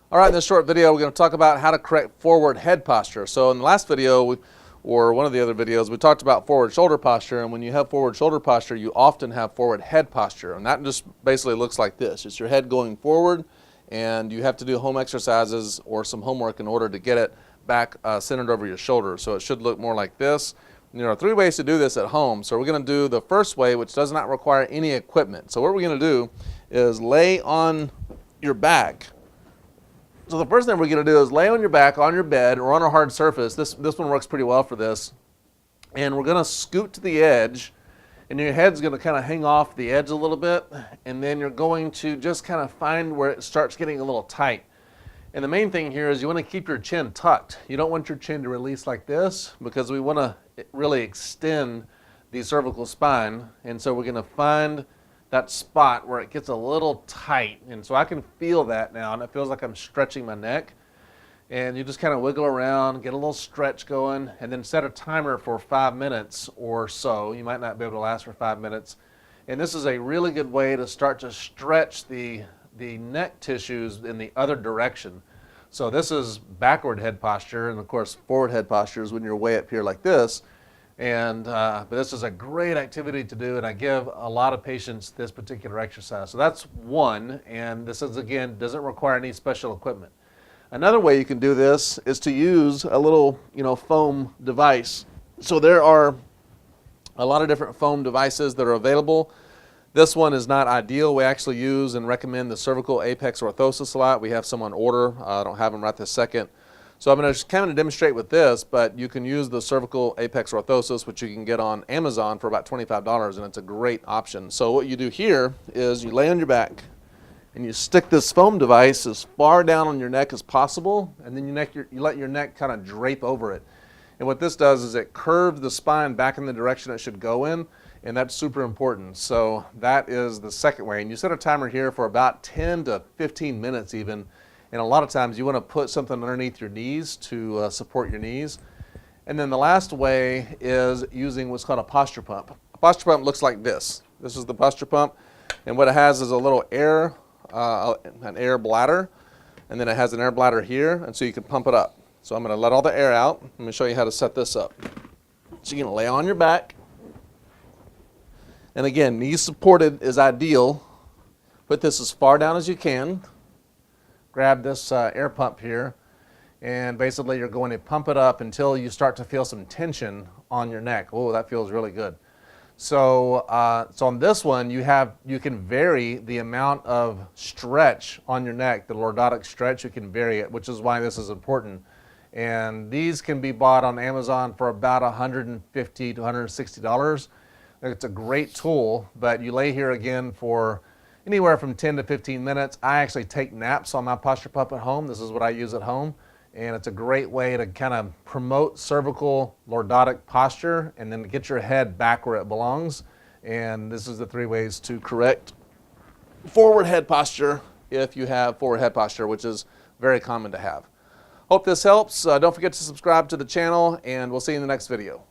All right, in this short video, we're going to talk about how to correct forward head posture. So in the last video, or one of the other videos, we talked about forward shoulder posture, and when you have forward shoulder posture, you often have forward head posture, and that just basically looks like this. It's your head going forward, and you have to do home exercises or some homework in order to get it back centered over your shoulder. So it should look more like this. And there are 3 ways to do this at home. So we're going to do the first way, which does not require any equipment. So what we're going to do is lay on your back. So the first thing we're going to do is lay on your back on your bed or on a hard surface. This one works pretty well for this. And we're going to scoot to the edge, and your head's going to kind of hang off the edge a little bit, and then you're going to just kind of find where it starts getting a little tight. And the main thing here is you want to keep your chin tucked. You don't want your chin to release like this because we want to really extend the cervical spine. And so we're going to find that spot where it gets a little tight. And so I can feel that now, and it feels like I'm stretching my neck. And you just kind of wiggle around, get a little stretch going, and then set a timer for 5 minutes or so. You might not be able to last for 5 minutes. And this is a really good way to start to stretch the neck tissues in the other direction. So this is backward head posture, and of course forward head posture is when you're way up here like this. And but this is a great activity to do, and I give a lot of patients this particular exercise. So that's one, and this is, again, doesn't require any special equipment. Another way you can do this is to use a little, foam device. So there are a lot of different foam devices that are available. This one is not ideal. We actually use and recommend the cervical apex orthosis a lot. We have some on order. I don't have them right this second. So I'm going to just kind of demonstrate with this, but you can use the cervical apex orthosis, which you can get on Amazon for about $25, and it's a great option. So what you do here is you lay on your back, and you stick this foam device as far down on your neck as possible, and then you let your neck kind of drape over it. And what this does is it curves the spine back in the direction it should go in, and that's super important. So that is the second way. And you set a timer here for about 10 to 15 minutes even. And a lot of times you want to put something underneath your knees to support your knees. And then the last way is using what's called a posture pump. A posture pump looks like this. This is the posture pump. And what it has is a little an air bladder. And then it has an air bladder here. And so you can pump it up. So I'm going to let all the air out. Let me show you how to set this up. So you're going to lay on your back. And again, knees supported is ideal. Put this as far down as you can. Grab this air pump here, and basically you're going to pump it up until you start to feel some tension on your neck. Oh, that feels really good. So, so on this one, you can vary the amount of stretch on your neck. The Lordotic Stretch, you can vary it, which is why this is important. And these can be bought on Amazon for about $150 to $160. It's a great tool, but you lay here again for anywhere from 10 to 15 minutes. I actually take naps on my posture pump at home. This is what I use at home. And it's a great way to kind of promote cervical lordotic posture and then get your head back where it belongs. And this is the 3 ways to correct forward head posture if you have forward head posture, which is very common to have. Hope this helps. Don't forget to subscribe to the channel, and we'll see you in the next video.